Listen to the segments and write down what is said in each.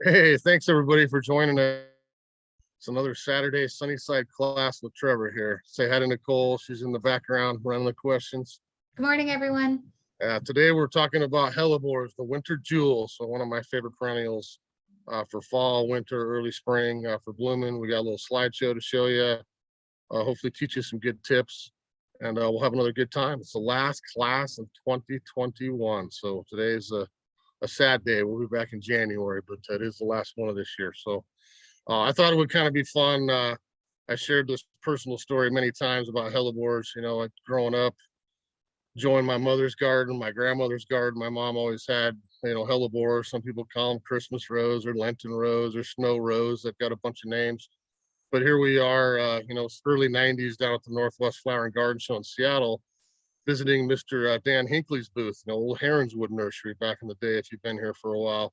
Hey, thanks everybody for joining us. It's another Saturday Sunnyside class with Trevor here. Say hi to Nicole. She's in the background running the questions. Good morning, everyone. Today we're talking about Hellebores, the winter jewel. So one of my favorite perennials for fall, winter, early spring for blooming. We got a little slideshow to show you. Hopefully teach you some good tips, and we'll have another good time. It's the last class of 2021. So today is a sad day. We'll be back in January, but it is the last one of this year. So I thought it would kind of be fun. I shared this personal story many times about hellebores. Like growing up, joined my mother's garden, my grandmother's garden. My mom always had, hellebores. Some people call them Christmas rose or Linton Rose or snow rose. They've got a bunch of names. But here we are, early 90s down at the Northwest Flower and Garden Show in Seattle, visiting Mr. Dan Hinckley's booth, old Heronswood Nursery back in the day, if you've been here for a while.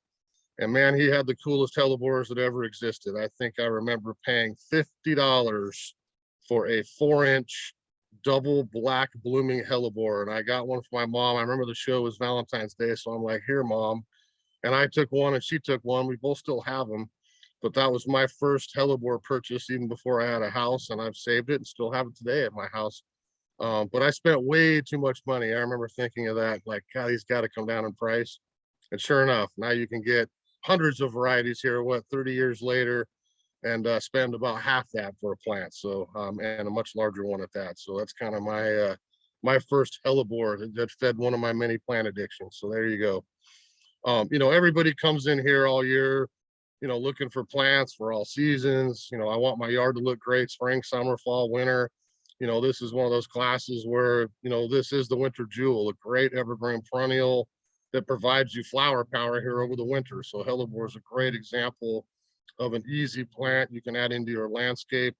And man, he had the coolest hellebores that ever existed. I think I remember paying $50 for a 4-inch double black blooming hellebore. And I got one for my mom. I remember the show was Valentine's Day. So I'm like, here, mom. And I took one and she took one. We both still have them. But that was my first hellebore purchase, even before I had a house. And I've saved it and still have it today at my house. But I spent way too much money. I remember thinking of that, like, God, he's got to come down in price. And sure enough, now you can get hundreds of varieties here, 30 years later, and spend about half that for a plant. So, and a much larger one at that. So that's kind of my first hellebore that fed one of my many plant addictions. So there you go. Everybody comes in here all year, looking for plants for all seasons. I want my yard to look great, spring, summer, fall, winter. This is one of those classes where, this is the winter jewel, a great evergreen perennial that provides you flower power here over the winter. So hellebore is a great example of an easy plant you can add into your landscape,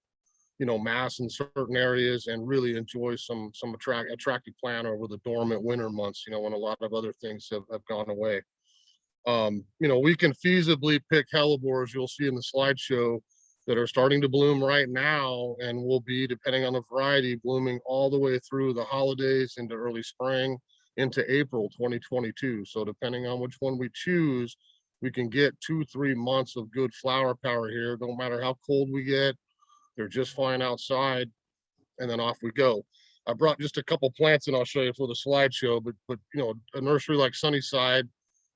mass in certain areas, and really enjoy some attractive plant over the dormant winter months, when a lot of other things have gone away. We can feasibly pick hellebores, you'll see in the slideshow, that are starting to bloom right now and will be, depending on the variety, blooming all the way through the holidays into early spring into April 2022. So depending on which one we choose, we can get 2-3 months of good flower power here. No matter how cold we get, they're just fine outside, and then off we go. I brought just a couple plants and I'll show you for the slideshow, but a nursery like Sunnyside,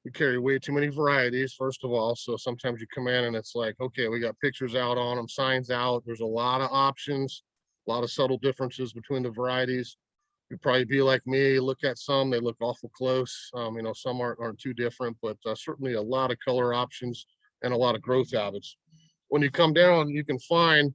we carry way too many varieties, first of all. So sometimes you come in and it's like, okay, we got pictures out on them, signs out. There's a lot of options, a lot of subtle differences between the varieties. You'd probably be like me, look at some, they look awful close. Some aren't too different, but certainly a lot of color options and a lot of growth habits. When you come down, you can find,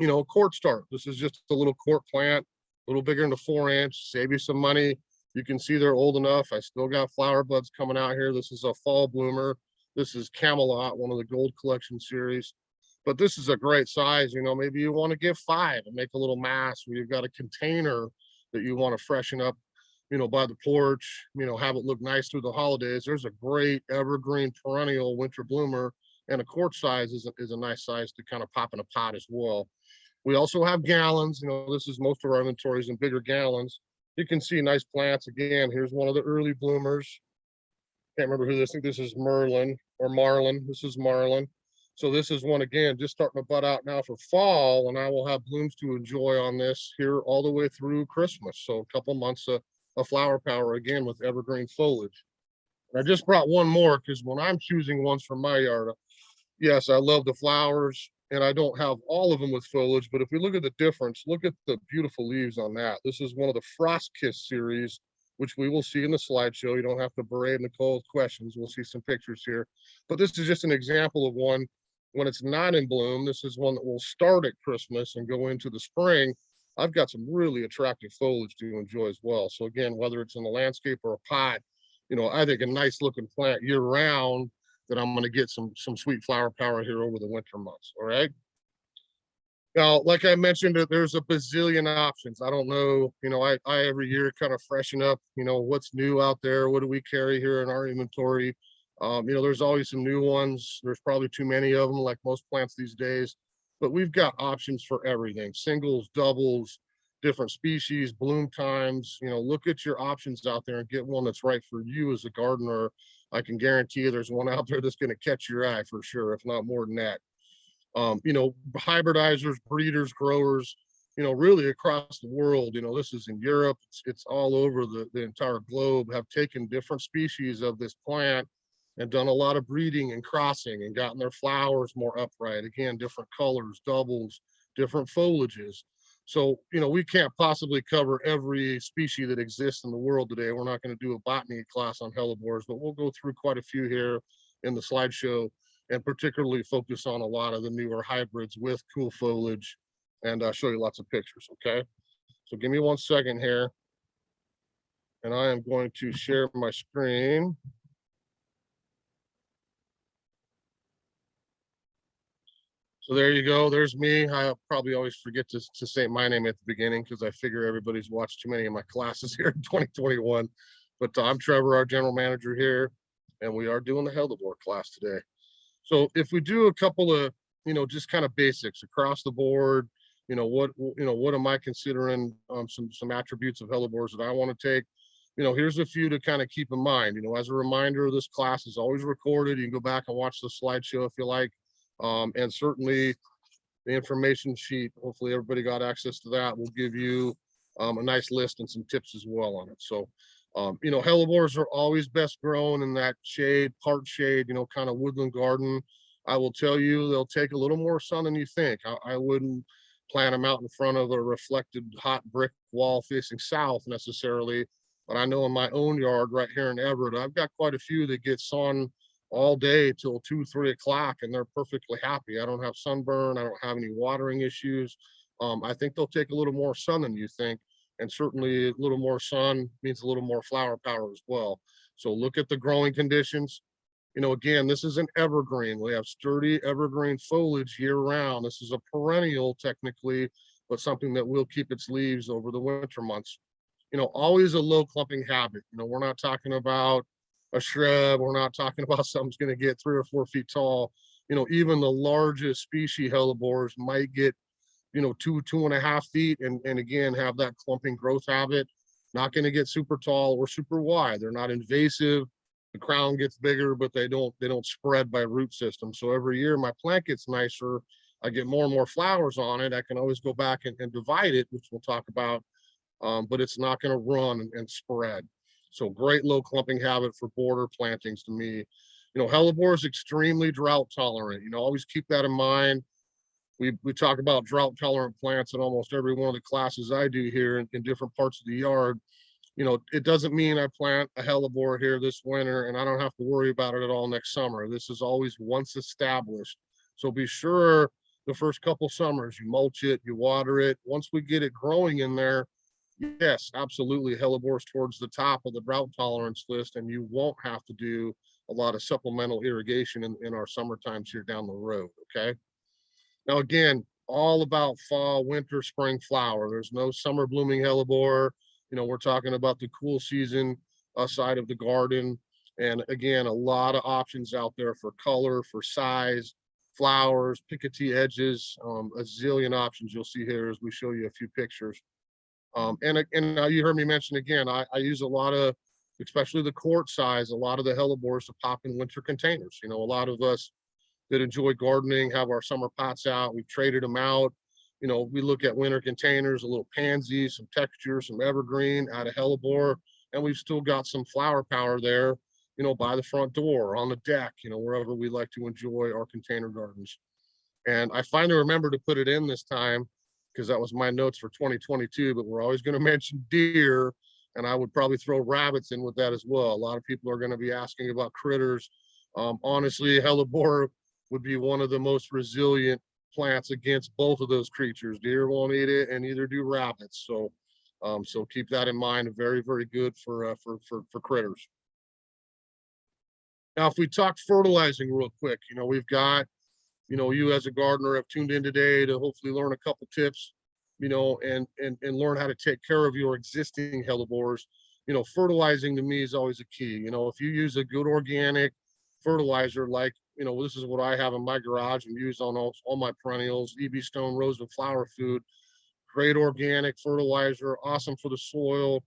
a quart start. This is just a little quart plant, a little bigger than a 4-inch, save you some money. You can see they're old enough. I still got flower buds coming out here. This is a fall bloomer. This is Camelot, one of the gold collection series. But this is a great size. Maybe you want to give 5 and make a little mass where you've got a container that you want to freshen up, by the porch, have it look nice through the holidays. There's a great evergreen perennial winter bloomer, and a quart size is a nice size to kind of pop in a pot as well. We also have gallons. This is most of our inventories in bigger gallons. You can see nice plants. Again, here's one of the early bloomers. Can't remember who this is. I think this is Merlin or Marlin. This is Marlin. So this is one, again, just starting to bud out now for fall, and I will have blooms to enjoy on this here all the way through Christmas. So a couple months of flower power again with evergreen foliage. And I just brought one more because when I'm choosing ones for my yard, yes, I love the flowers, and I don't have all of them with foliage, but if we look at the difference, look at the beautiful leaves on that. This is one of the Frost Kiss series, which we will see in the slideshow. You don't have to berate Nicole with questions. We'll see some pictures here. But this is just an example of one when it's not in bloom. This is one that will start at Christmas and go into the spring. I've got some really attractive foliage to enjoy as well. So again, whether it's in the landscape or a pot, I think a nice looking plant year round that I'm going to get some sweet flower power here over the winter months. All right. Now, like I mentioned, there's a bazillion options. I don't know, I every year kind of freshen up, what's new out there. What do we carry here in our inventory? There's always some new ones. There's probably too many of them, like most plants these days, but we've got options for everything: singles, doubles, different species, bloom times. Look at your options out there and get one that's right for you as a gardener. I can guarantee you there's one out there that's going to catch your eye for sure, if not more than that. Hybridizers, breeders, growers, really across the world, this is in Europe, it's all over the entire globe, have taken different species of this plant and done a lot of breeding and crossing and gotten their flowers more upright. Again, different colors, doubles, different foliages. So, we can't possibly cover every species that exists in the world today. We're not going to do a botany class on hellebores, but we'll go through quite a few here in the slideshow and particularly focus on a lot of the newer hybrids with cool foliage, and show you lots of pictures, okay? So give me 1 second here, and I am going to share my screen. So there you go. There's me. I probably always forget to say my name at the beginning because I figure everybody's watched too many of my classes here in 2021. But I'm Trevor, our general manager here, and we are doing the Hellebore class today. So if we do a couple of, just kind of basics across the board, what am I considering some attributes of hellebores that I want to take? Here's a few to kind of keep in mind. As a reminder, this class is always recorded. You can go back and watch the slideshow if you like. And certainly the information sheet, hopefully everybody got access to that, will give you a nice list and some tips as well on it. So, hellebores are always best grown in that shade, part shade, kind of woodland garden. I will tell you, they'll take a little more sun than you think. I wouldn't plant them out in front of a reflected hot brick wall facing south necessarily, but I know in my own yard right here in Everett, I've got quite a few that get sun all day till 2-3 o'clock, and they're perfectly happy. I don't have sunburn. I don't have any watering issues. I think they'll take a little more sun than you think, and certainly a little more sun means a little more flower power as well. So look at the growing conditions. Again, this is an evergreen. We have sturdy evergreen foliage year round. This is a perennial technically, but something that will keep its leaves over the winter months. Always a low clumping habit. We're not talking about a shrub. We're not talking about something's going to get 3 or 4 feet tall. Even the largest species hellebores might get, 2.5 feet, and again, have that clumping growth habit. Not going to get super tall or super wide. They're not invasive. The crown gets bigger, but they don't spread by root system. So every year my plant gets nicer. I get more and more flowers on it. I can always go back and divide it, which we'll talk about, but it's not going to run and spread. So great low clumping habit for border plantings to me. Hellebore is extremely drought tolerant. Always keep that in mind. We talk about drought tolerant plants in almost every one of the classes I do here in different parts of the yard. It doesn't mean I plant a hellebore here this winter and I don't have to worry about it at all next summer. This is always once established. So be sure the first couple summers you mulch it, you water it. Once we get it growing in there, yes, absolutely, hellebores towards the top of the drought tolerance list, and you won't have to do a lot of supplemental irrigation in our summer times here down the road, okay? Now, again, all about fall, winter, spring flower. There's no summer blooming hellebore. We're talking about the cool season side of the garden. And again, a lot of options out there for color, for size, flowers, Pikachu edges, a zillion options you'll see here as we show you a few pictures. And you heard me mention again, I use a lot of, especially the quart size, a lot of the hellebores to pop in winter containers. A lot of us that enjoy gardening have our summer pots out. We've traded them out. We look at winter containers, a little pansy, some texture, some evergreen out of hellebore, and we've still got some flower power there, by the front door, on the deck, wherever we like to enjoy our container gardens. And I finally remember to put it in this time because that was my notes for 2022, but we're always going to mention deer, and I would probably throw rabbits in with that as well. A lot of people are going to be asking about critters. Honestly, hellebore would be one of the most resilient plants against both of those creatures. Deer won't eat it, and neither do rabbits. So keep that in mind. Very, very good for critters. Now, if we talk fertilizing real quick, we've got, you as a gardener have tuned in today to hopefully learn a couple tips, and learn how to take care of your existing hellebores. Fertilizing to me is always a key. If you use a good organic fertilizer, like, this is what I have in my garage and use on all my perennials, EB Stone, Rosewood flower food. great organic fertilizer, awesome for the soil.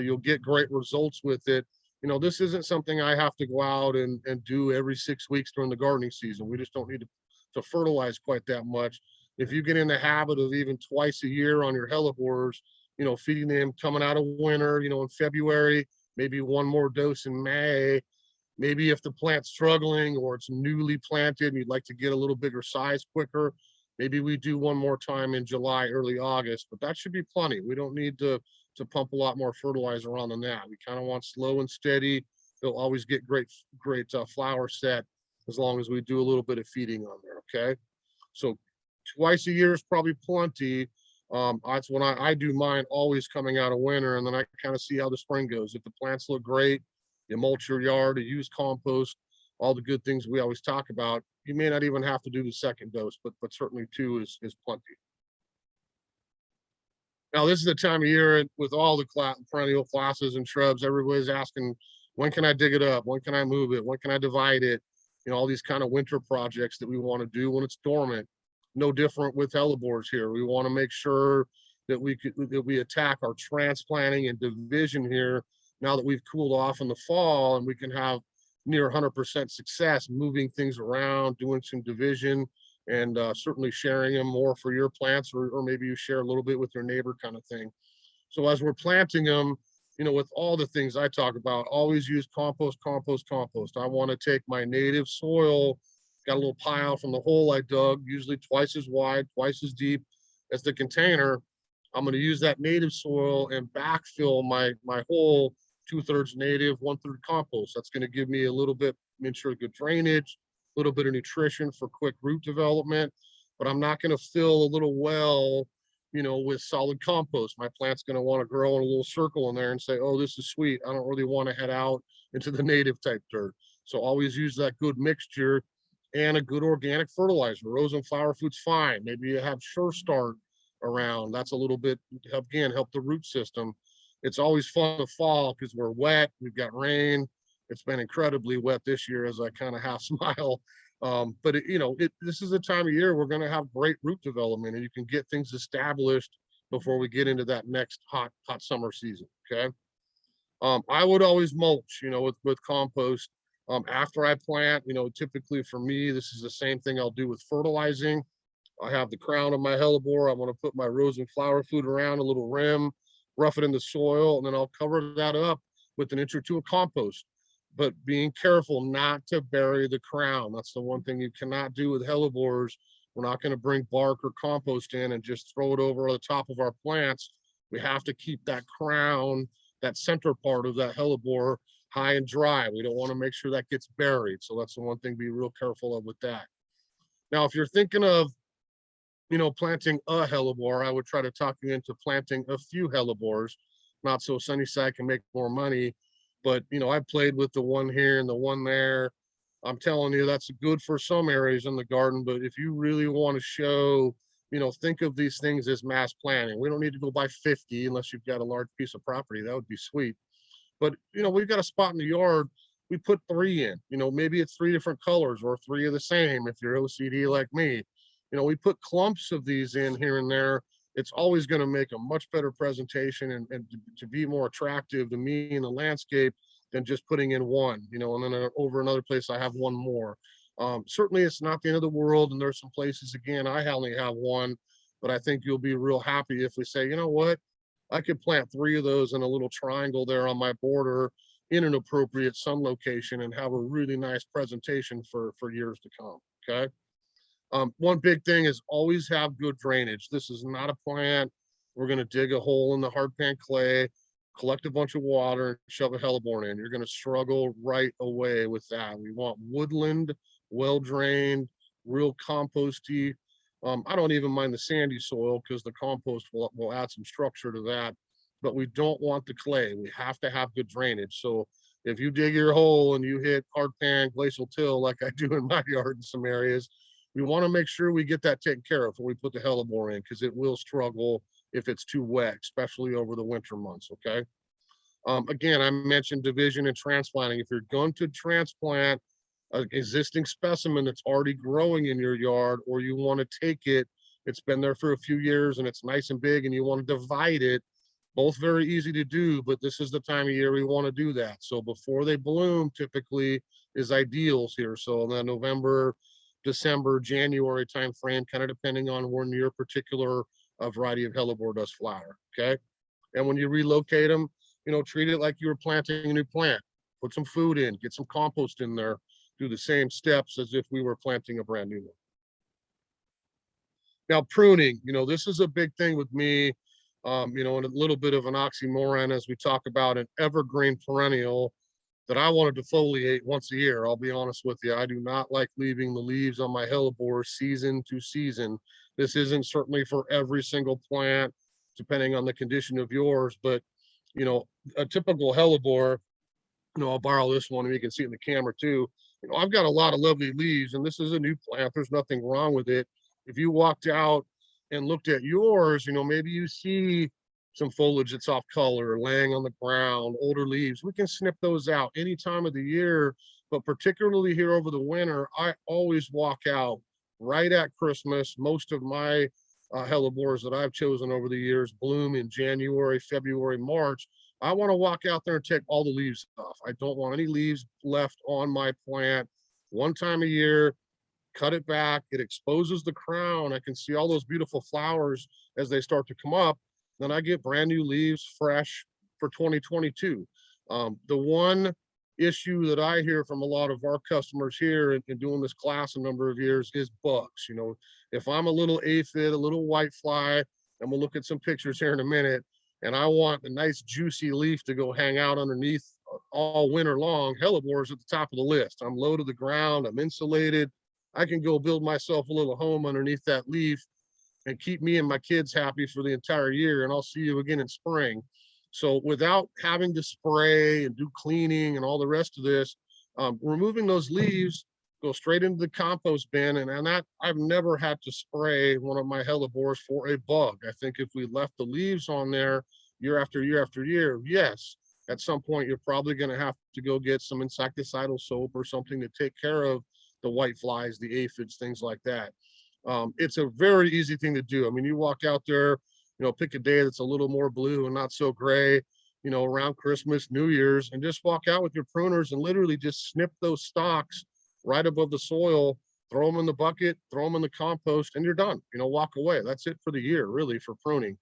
You'll get great results with it. You know, this isn't something I have to go out and do every 6 weeks during the gardening season. We just don't need to fertilize quite that much. If you get in the habit of even twice a year on your hellebores, you know, feeding them coming out of winter, you know, in February, maybe one more dose in May. Maybe if the plant's struggling or it's newly planted and you'd like to get a little bigger size quicker, maybe we do one more time in July, early August, but that should be plenty. We don't need to pump a lot more fertilizer on than that. We kind of want slow and steady. They'll always get great flower set as long as we do a little bit of feeding on there, okay? So twice a year is probably plenty. That's when I do mine always coming out of winter, and then I kind of see how the spring goes. If the plants look great, you mulch your yard, you use compost, all the good things we always talk about. You may not even have to do the second dose, but certainly two is plenty. Now, this is the time of year with all the perennial classes and shrubs, everybody's asking, when can I dig it up? When can I move it? When can I divide it? You know, all these kind of winter projects that we want to do when it's dormant. No different with hellebores here. We want to make sure that we attack our transplanting and division here now that we've cooled off in the fall, and we can have near 100% success moving things around, doing some division, and certainly sharing them more for your plants, or maybe you share a little bit with your neighbor kind of thing. So as we're planting them, you know, with all the things I talk about, always use compost, compost, compost. I want to take my native soil, got a little pile from the hole I dug, usually twice as wide, twice as deep as the container. I'm going to use that native soil and backfill my hole, 2/3 native, 1/3 compost. That's going to give me a little bit, make sure good drainage, a little bit of nutrition for quick root development, but I'm not going to fill a little well, you know, with solid compost. My plant's going to want to grow in a little circle in there and say, oh, this is sweet. I don't really want to head out into the native type dirt. So always use that good mixture and a good organic fertilizer. Rose and flower food's fine. Maybe you have Sure Start around. That's a little bit, again, help the root system. It's always fun to fall because we're wet. We've got rain. It's been incredibly wet this year, as I kind of half smile. But this is the time of year we're going to have great root development, and you can get things established before we get into that next hot summer season. Okay. I would always mulch, you know, with compost after I plant. You know, typically for me, this is the same thing I'll do with fertilizing. I have the crown of my hellebore. I want to put my rose and flower food around a little rim, rough it in the soil, and then I'll cover that up with an inch or two of compost. But being careful not to bury the crown. That's the one thing you cannot do with hellebores. We're not going to bring bark or compost in and just throw it over the top of our plants. We have to keep that crown, that center part of that hellebore, high and dry. We don't want to make sure that gets buried. So that's the one thing to be real careful of with that. Now, if you're thinking of, you know, planting a hellebore, I would try to talk you into planting a few hellebores, not so Sunnyside can make more money. But, you know, I played with the one here and the one there. I'm telling you, that's good for some areas in the garden. But if you really want to show, you know, think of these things as mass planting. We don't need to go buy 50 unless you've got a large piece of property. That would be sweet. But, you know, we've got a spot in the yard. We put 3 in, you know, maybe it's 3 different colors or 3 of the same if you're OCD like me. You know, we put clumps of these in here and there. It's always going to make a much better presentation and to be more attractive to me in the landscape than just putting in one, you know, and then over another place I have one more. Certainly it's not the end of the world, and there's some places, again, I only have one, but I think you'll be real happy if we say, you know what, I could plant 3 of those in a little triangle there on my border in an appropriate sun location and have a really nice presentation for years to come. Okay. One big thing is always have good drainage. This is not a plant we're going to dig a hole in the hardpan clay, collect a bunch of water, and shove a hellebore in. You're going to struggle right away with that. We want woodland, well-drained, real composty. I don't even mind the sandy soil because the compost will add some structure to that, but we don't want the clay. We have to have good drainage. So if you dig your hole and you hit hardpan glacial till like I do in my yard in some areas, we want to make sure we get that taken care of before we put the hellebore in, because it will struggle if it's too wet, especially over the winter months, okay? Again, I mentioned division and transplanting. If you're going to transplant an existing specimen that's already growing in your yard, or you want to take it it's been there for a few years and it's nice and big and you want to divide it. Both very easy to do, but this is the time of year we want to do that. So before they bloom typically is ideals here. So in the November, December, January timeframe, kind of depending on when your particular variety of hellebore does flower. Okay. And when you relocate them, treat it like you were planting a new plant. Put some food in, get some compost in there, do the same steps as if we were planting a brand new one. Now, pruning, this is a big thing with me, and a little bit of an oxymoron as we talk about an evergreen perennial that I wanted to foliate once a year. I'll be honest with you. I do not like leaving the leaves on my hellebore season to season. This isn't certainly for every single plant, depending on the condition of yours, but, a typical hellebore, I'll borrow this one and you can see it in the camera too. I've got a lot of lovely leaves and this is a new plant. There's nothing wrong with it. If you walked out and looked at yours, maybe you see some foliage that's off color, laying on the ground, older leaves. We can snip those out any time of the year, but particularly here over the winter, I always walk out right at Christmas. Most of my hellebores that I've chosen over the years bloom in January, February, March. I want to walk out there and take all the leaves off. I don't want any leaves left on my plant. One time a year, cut it back. It exposes the crown. I can see all those beautiful flowers as they start to come up. Then I get brand new leaves fresh for 2022. The one issue that I hear from a lot of our customers here in doing this class a number of years is bugs. If I'm a little aphid, a little whitefly, and we'll look at some pictures here in a minute, and I want a nice juicy leaf to go hang out underneath all winter long, hellebore is at the top of the list. I'm low to the ground, I'm insulated. I can go build myself a little home underneath that leaf and keep me and my kids happy for the entire year, and I'll see you again in spring. So without having to spray and do cleaning and all the rest of this, removing those leaves, go straight into the compost bin. And that I've never had to spray one of my hellebores for a bug. I think if we left the leaves on there year after year after year, yes, at some point you're probably going to have to go get some insecticidal soap or something to take care of the white flies, the aphids, things like that. It's a very easy thing to do. I mean, you walk out there, pick a day that's a little more blue and not so gray, around Christmas, New Year's, and just walk out with your pruners and literally just snip those stalks right above the soil, throw them in the bucket, throw them in the compost, and you're done. Walk away. That's it for the year, really, for pruning.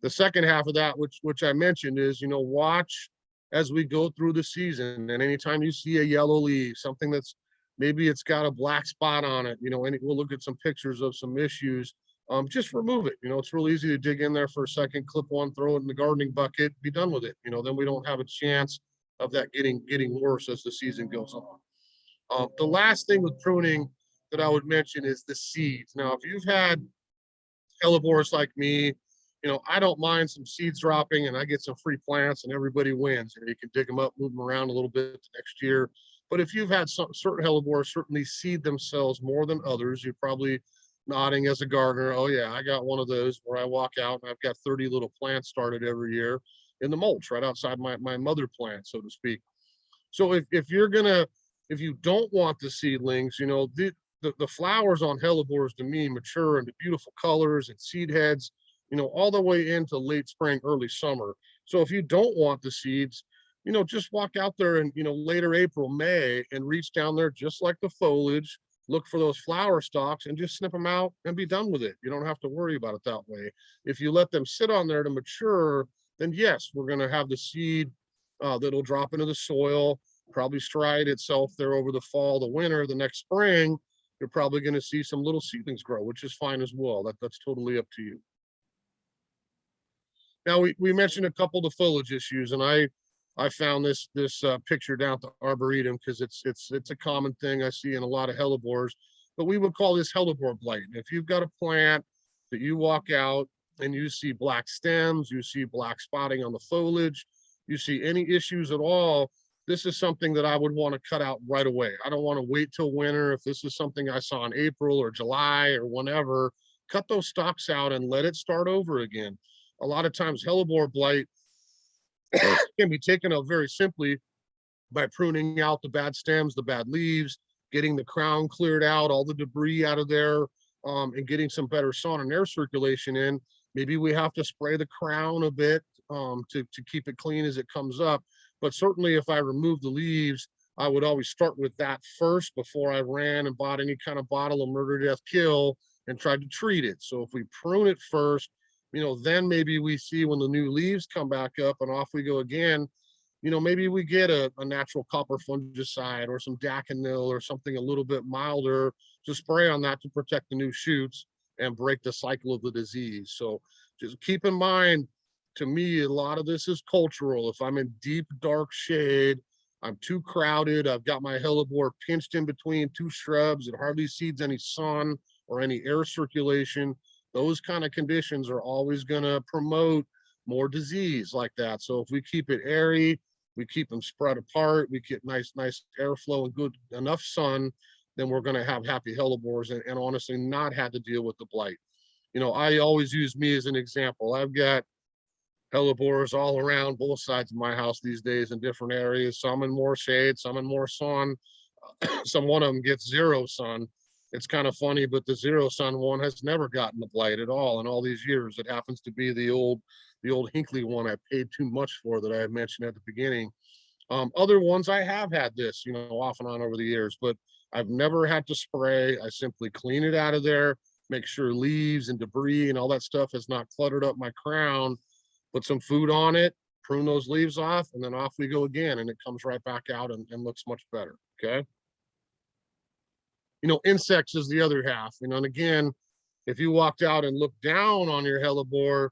The second half of that, which I mentioned, is, watch as we go through the season. And anytime you see a yellow leaf, something that's maybe it's got a black spot on it, and we'll look at some pictures of some issues. Just remove it. It's real easy to dig in there for a second, clip one, throw it in the gardening bucket, be done with it. Then we don't have a chance of that getting worse as the season goes on. The last thing with pruning that I would mention is the seeds. Now, if you've had hellebores like me, I don't mind some seeds dropping and I get some free plants and everybody wins. You can dig them up, move them around a little bit the next year. But if you've had certain hellebores certainly seed themselves more than others, you're probably nodding as a gardener. Oh yeah, I got one of those where I walk out and I've got 30 little plants started every year in the mulch right outside my mother plant, so to speak. So if you don't want the seedlings, the flowers on hellebores to me mature into beautiful colors and seed heads, all the way into late spring, early summer. So if you don't want the seeds, just walk out there and, later April, May, and reach down there just like the foliage, look for those flower stalks and just snip them out and be done with it. You don't have to worry about it that way. If you let them sit on there to mature, then yes, we're going to have the seed that'll drop into the soil, probably stride itself there over the fall, the winter, the next spring. You're probably going to see some little seedlings grow, which is fine as well. That's totally up to you. Now, we mentioned a couple of the foliage issues, and I found this picture down at the Arboretum because it's a common thing I see in a lot of hellebores, but we would call this hellebore blight. And if you've got a plant that you walk out and you see black stems, you see black spotting on the foliage, you see any issues at all, this is something that I would want to cut out right away. I don't want to wait till winter. If this is something I saw in April or July or whenever, cut those stalks out and let it start over again. A lot of times hellebore blight can be taken out very simply by pruning out the bad stems, the bad leaves, getting the crown cleared out, all the debris out of there, and getting some better sun and air circulation in. Maybe we have to spray the crown a bit to keep it clean as it comes up. But certainly if I remove the leaves, I would always start with that first before I ran and bought any kind of bottle of murder, death, kill and tried to treat it. So if we prune it first, then maybe we see when the new leaves come back up and off we go again, maybe we get a natural copper fungicide or some daconil or something a little bit milder to spray on that to protect the new shoots and break the cycle of the disease. So just keep in mind, to me, a lot of this is cultural. If I'm in deep, dark shade, I'm too crowded, I've got my hellebore pinched in between two shrubs, it hardly sees any sun or any air circulation, those kind of conditions are always going to promote more disease like that. So if we keep it airy, we keep them spread apart, we get nice airflow and good enough sun, then we're going to have happy hellebores and honestly not had to deal with the blight. I always use me as an example. I've got hellebores all around both sides of my house these days in different areas, some in more shade, some in more sun. One of them gets zero sun. It's kind of funny, but the zero sun one has never gotten the blight at all in all these years. It happens to be the old Hinkley one I paid too much for that I had mentioned at the beginning. Other ones I have had this, off and on over the years, but I've never had to spray. I simply clean it out of there, make sure leaves and debris and all that stuff has not cluttered up my crown, put some food on it, prune those leaves off, and then off we go again, and it comes right back out and looks much better, okay? Insects is the other half, and again, if you walked out and looked down on your hellebore,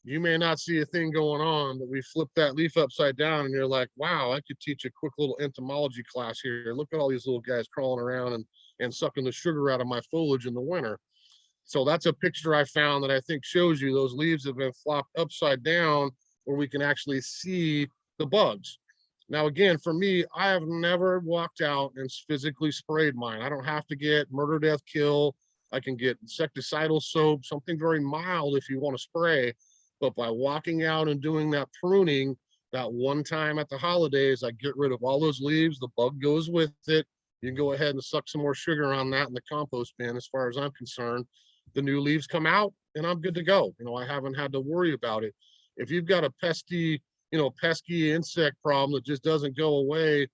you may not see a thing going on, but we flip that leaf upside down and you're like, wow, I could teach a quick little entomology class here. Look at all these little guys crawling around and sucking the sugar out of my foliage in the winter. So that's a picture I found that I think shows you those leaves have been flopped upside down where we can actually see the bugs. Now, again, for me, I have never walked out and physically sprayed mine. I don't have to get murder, death, kill. I can get insecticidal soap, something very mild if you want to spray. But by walking out and doing that pruning, that one time at the holidays, I get rid of all those leaves, the bug goes with it. You can go ahead and suck some more sugar on that in the compost bin as far as I'm concerned. The new leaves come out and I'm good to go. I haven't had to worry about it. If you've got a pesky insect problem that just doesn't go away,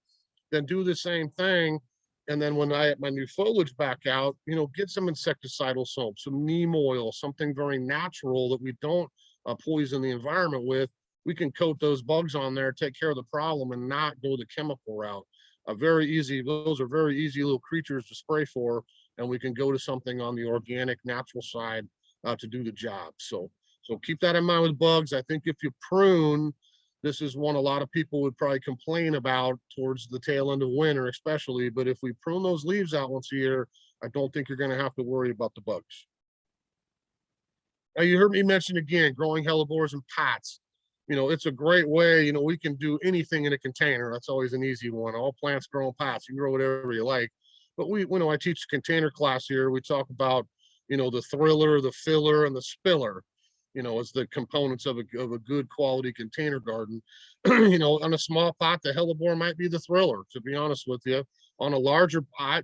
then do the same thing. And then when I get my new foliage back out, get some insecticidal soap, some neem oil, something very natural that we don't poison the environment with. We can coat those bugs on there, take care of the problem and not go the chemical route. Those are very easy little creatures to spray for, and we can go to something on the organic, natural side to do the job. So keep that in mind with bugs. I think if you prune, this is one a lot of people would probably complain about towards the tail end of winter, especially. But if we prune those leaves out once a year, I don't think you're going to have to worry about the bugs. Now, you heard me mention again, growing hellebores in pots. It's a great way. We can do anything in a container. That's always an easy one. All plants grow in pots. You can grow whatever you like. But I teach a container class here. We talk about, the thriller, the filler, and the spiller. As the components of a good quality container garden. On a small pot, the hellebore might be the thriller, to be honest with you. On a larger pot,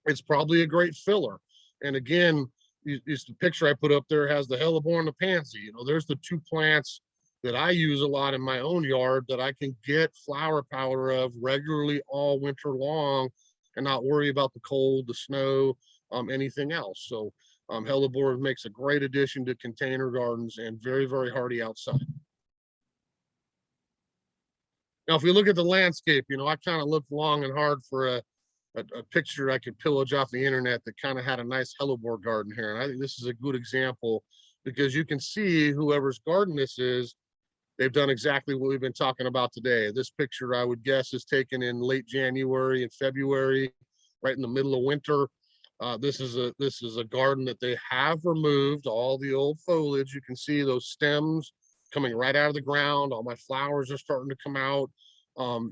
it's probably a great filler. And again, the picture I put up there has the hellebore and the pansy. There's the two plants that I use a lot in my own yard that I can get flower powder of regularly all winter long and not worry about the cold, the snow, anything else. So hellebore makes a great addition to container gardens and very, very hardy outside. Now, if we look at the landscape, I kind of looked long and hard for a picture I could pillage off the internet that kind of had a nice hellebore garden here. And I think this is a good example because you can see whoever's garden this is, they've done exactly what we've been talking about today. This picture, I would guess, is taken in late January and February, right in the middle of winter. This is a garden that they have removed all the old foliage. You can see those stems coming right out of the ground. All my flowers are starting to come out. I'm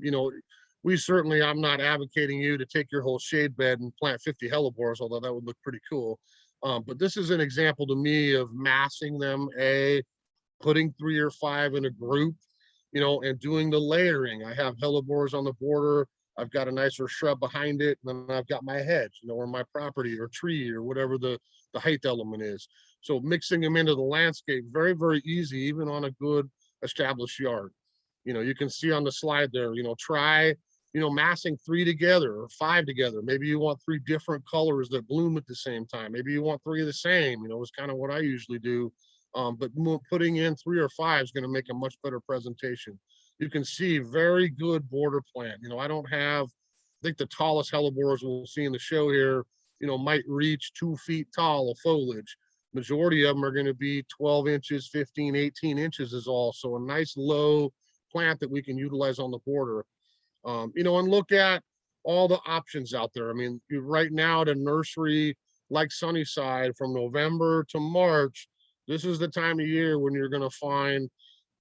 not advocating you to take your whole shade bed and plant 50 hellebores, although that would look pretty cool. But this is an example to me of massing them, putting 3 or 5 in a group, and doing the layering. I have hellebores on the border I've got a nicer shrub behind it, and then I've got my hedge, or my property or tree or whatever the height element is. So mixing them into the landscape, very, very easy, even on a good established yard. You can see on the slide there, try, massing 3 together or 5 together. Maybe you want 3 different colors that bloom at the same time. Maybe you want 3 of the same, is kind of what I usually do. But putting in 3 or 5 is going to make a much better presentation. You can see very good border plant. I don't have, I think the tallest hellebores we'll see in the show here, might reach 2 feet tall of foliage. Majority of them are going to be 12 inches, 15, 18 inches is all. So a nice low plant that we can utilize on the border. And look at all the options out there. I mean, right now at a nursery like Sunnyside, from November to March, this is the time of year when you're going to find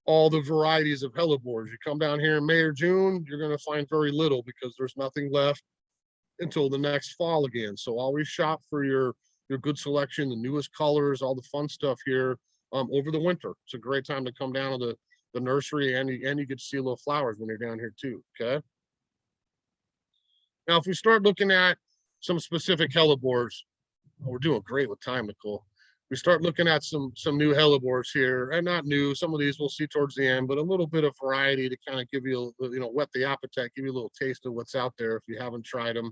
all the varieties of hellebores. You come down here in May or June, you're going to find very little because there's nothing left until the next fall again. So always shop for your good selection, the newest colors, all the fun stuff here over the winter. It's a great time to come down to the nursery, and you get to see little flowers when you're down here too. Okay. Now, if we start looking at some specific hellebores, we're doing great with time, Nicole. We start looking at some new hellebores here, and not new. Some of these we'll see towards the end, but a little bit of variety to kind of give you, whet the appetite, give you a little taste of what's out there if you haven't tried them.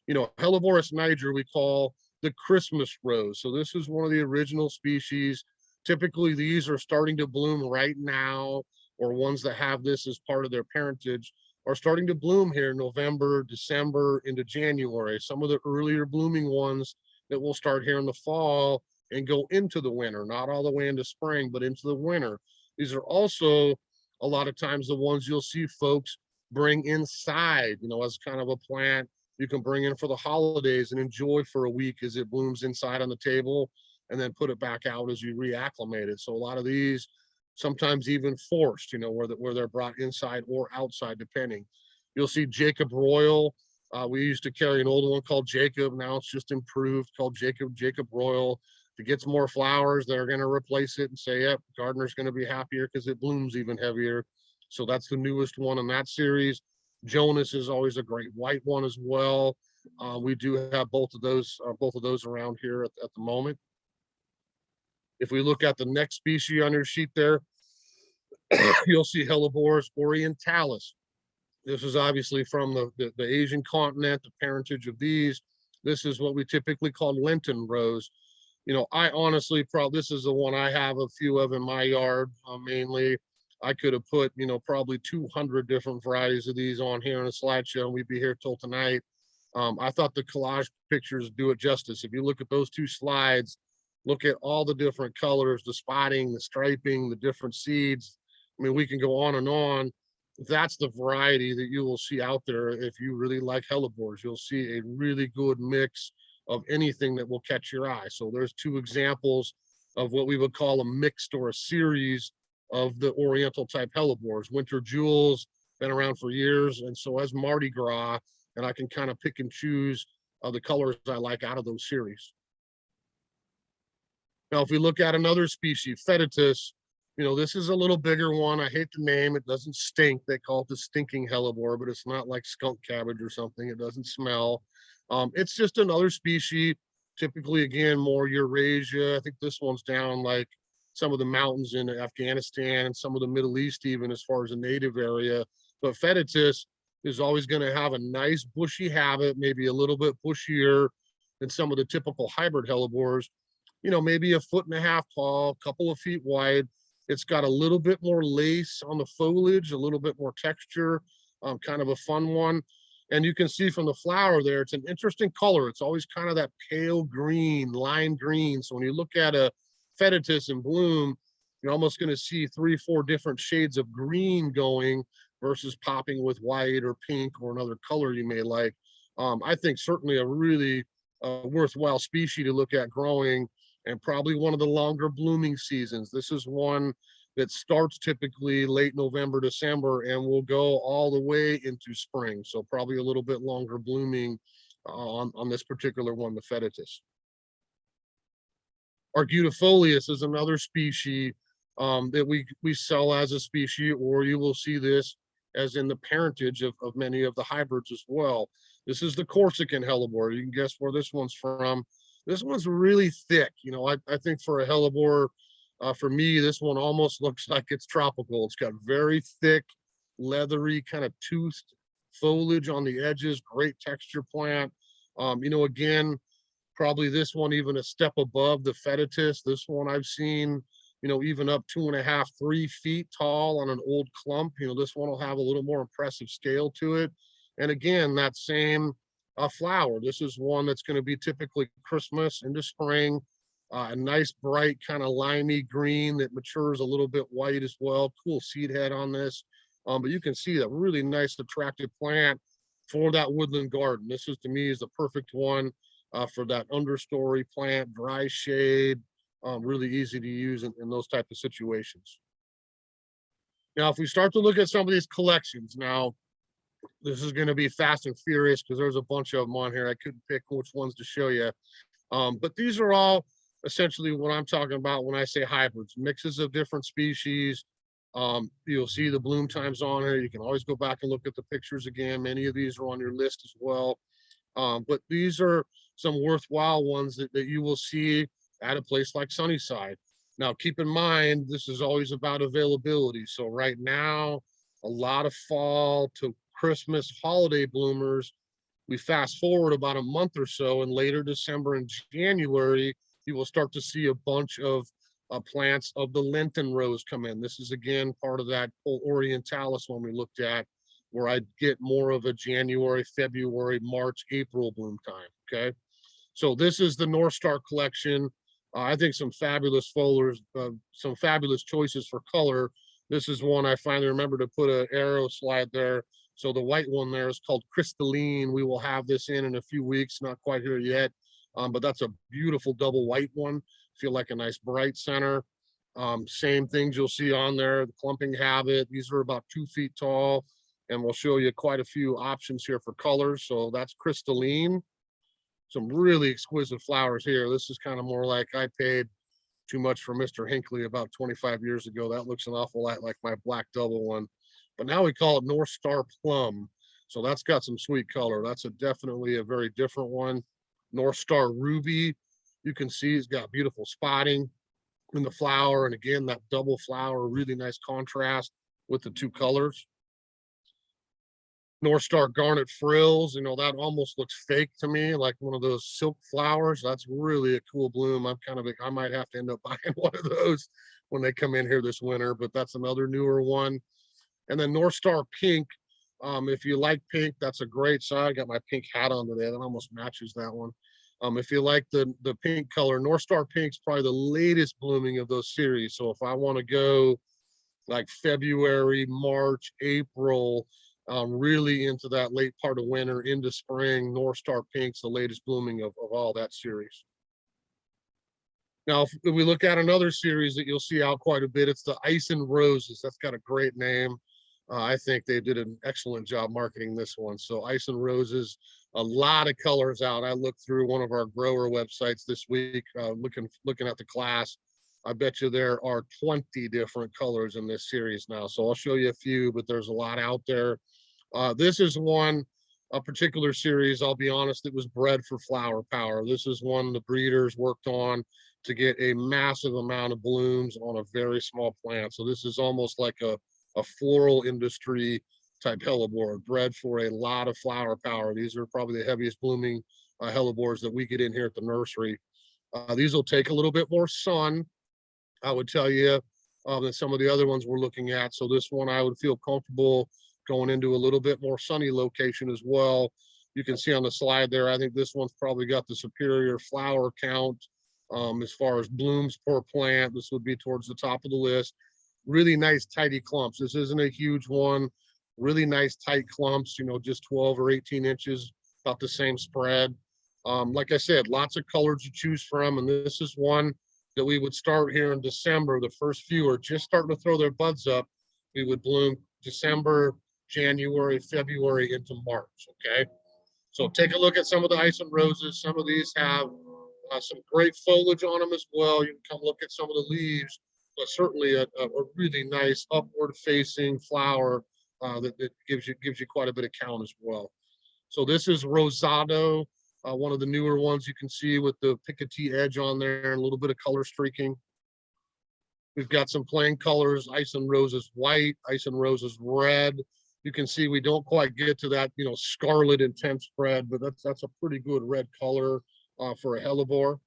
Hellebores niger we call the Christmas rose. So this is one of the original species. Typically, these are starting to bloom right now, or ones that have this as part of their parentage are starting to bloom here in November, December, into January. Some of the earlier blooming ones that will start here in the fall and go into the winter, not all the way into spring, but into the winter. These are also a lot of times the ones you'll see folks bring inside, as kind of a plant you can bring in for the holidays and enjoy for a week as it blooms inside on the table, and then put it back out as you reacclimate it. So a lot of these, sometimes even forced, where they're brought inside or outside, depending. You'll see Jacob Royal. We used to carry an old one called Jacob. Now it's just improved, called Jacob Royal. If it gets more flowers, they're going to replace it and say, yep, gardener's going to be happier because it blooms even heavier. So that's the newest one in that series. Jonas is always a great white one as well. We do have both of those around here at the moment. If we look at the next species on your sheet there, you'll see Hellebores orientalis. This is obviously from the Asian continent, the parentage of these. This is what we typically call Linton Rose. I honestly this is the one I have a few of in my yard, mainly. I could have put, probably 200 different varieties of these on here in a slideshow, and we'd be here till tonight. I thought the collage pictures do it justice. If you look at those 2 slides, look at all the different colors, the spotting, the striping, the different seeds. I mean, we can go on and on. That's the variety that you will see out there. If you really like hellebores, you'll see a really good mix of anything that will catch your eye. So there's 2 examples of what we would call a mixed or a series of the oriental type hellebores. Winter Jewels, been around for years, and so has Mardi Gras, and I can kind of pick and choose the colors I like out of those series. Now, if we look at another species, Fetitis, this is a little bigger one. I hate the name. It doesn't stink. They call it the stinking hellebore, but it's not like skunk cabbage or something. It doesn't smell. It's just another species, typically, again, more Eurasia. I think this one's down like some of the mountains in Afghanistan and some of the Middle East, even as far as a native area. But Fetitis is always going to have a nice bushy habit, maybe a little bit bushier than some of the typical hybrid hellebores. Maybe 1.5 feet tall, a couple of feet wide. It's got a little bit more lace on the foliage, a little bit more texture, kind of a fun one. And you can see from the flower there, it's an interesting color. It's always kind of that pale green, lime green. So when you look at a Fetitis in bloom, you're almost going to see 3-4 different shades of green going versus popping with white or pink or another color you may like. I think certainly a really worthwhile species to look at growing, and probably one of the longer blooming seasons. This is one that starts typically late November, December, and will go all the way into spring. So probably a little bit longer blooming on this particular one, the Fetitis. Argutifolius is another species that we sell as a species, or you will see this as in the parentage of many of the hybrids as well. This is the Corsican hellebore. You can guess where this one's from. This one's really thick. You know, I think for a hellebore, for me, this one almost looks like it's tropical. It's got very thick, leathery, kind of toothed foliage on the edges, great texture plant. You know, again, probably this one even a step above the Fetitis. This one I've seen, you know, even up 2.5, 3 feet tall on an old clump. You know, this one will have a little more impressive scale to it. And again, that same flower. This is one that's going to be typically Christmas into spring. A nice bright kind of limey green that matures a little bit white as well. Cool seed head on this. But you can see that really nice, attractive plant for that woodland garden. This is, to me, is the perfect one for that understory plant, dry shade, really easy to use in those type of situations. Now, if we start to look at some of these collections, now, this is going to be fast and furious because there's a bunch of them on here. I couldn't pick which ones to show you. But these are all essentially what I'm talking about when I say hybrids, mixes of different species. You'll see the bloom times on here. You can always go back and look at the pictures again. Many of these are on your list as well. But these are some worthwhile ones that you will see at a place like Sunnyside. Now, keep in mind, this is always about availability. So right now, a lot of fall to Christmas holiday bloomers. We fast forward about a month or so, and later December and January, you will start to see a bunch of plants of the Linton Rose come in. This is, again, part of that whole Orientalis one we looked at, where I get more of a January, February, March, April bloom time, okay? So this is the North Star collection. I think some fabulous foliars, some fabulous choices for color. This is one I finally remember to put an arrow slide there. So the white one there is called Crystalline. We will have this in a few weeks, not quite here yet, but that's a beautiful double white one. Feel like a nice bright center. Same things you'll see on there, the clumping habit. These are about 2 feet tall, and we'll show you quite a few options here for colors. So that's Crystalline. Some really exquisite flowers here. This is kind of more like I paid too much for Mr. Hinckley about 25 years ago. That looks an awful lot like my black double one. But now we call it North Star Plum. So that's got some sweet color. That's definitely a very different one. North Star Ruby, you can see it's got beautiful spotting in the flower. And again, that double flower, really nice contrast with the two colors. North Star Garnet Frills, you know, that almost looks fake to me, like one of those silk flowers. That's really a cool bloom. I might have to end up buying one of those when they come in here this winter, but that's another newer one. And then North Star Pink. If you like pink, that's a great side. I got my pink hat on today. That almost matches that one. If you like the pink color, North Star Pink's probably the latest blooming of those series. So if I want to go like February, March, April, really into that late part of winter, into spring, North Star Pink's the latest blooming of all that series. Now, if we look at another series that you'll see out quite a bit, it's the Ice and Roses. That's got a great name. I think they did an excellent job marketing this one. So Ice and Roses, a lot of colors out. I looked through one of our grower websites this week, looking at the class. I bet you there are 20 different colors in this series now. So I'll show you a few, but there's a lot out there. This is a particular series, I'll be honest, it was bred for flower power. This is one the breeders worked on to get a massive amount of blooms on a very small plant. So this is almost like a floral industry type hellebore, bred for a lot of flower power. These are probably the heaviest blooming hellebores that we get in here at the nursery. These will take a little bit more sun, I would tell you, than some of the other ones we're looking at. So this one I would feel comfortable going into a little bit more sunny location as well. You can see on the slide there, I think this one's probably got the superior flower count as far as blooms per plant. This would be towards the top of the list. Really nice tidy clumps. This isn't a huge one. Really nice tight clumps, you know, just 12 or 18 inches, about the same spread. Like I said, lots of colors to choose from. And this is one that we would start here in December. The first few are just starting to throw their buds up. We would bloom December, January, February into March, okay? So take a look at some of the Ice and Roses. Some of these have some great foliage on them as well. You can come look at some of the leaves, but certainly a really nice upward facing flower that gives you quite a bit of count as well. So this is Rosado, one of the newer ones you can see with the Pikachu edge on there and a little bit of color streaking. We've got some plain colors, Ice and Roses white, Ice and Roses red. You can see we don't quite get to that, scarlet intense red, but that's a pretty good red color for a hellebore.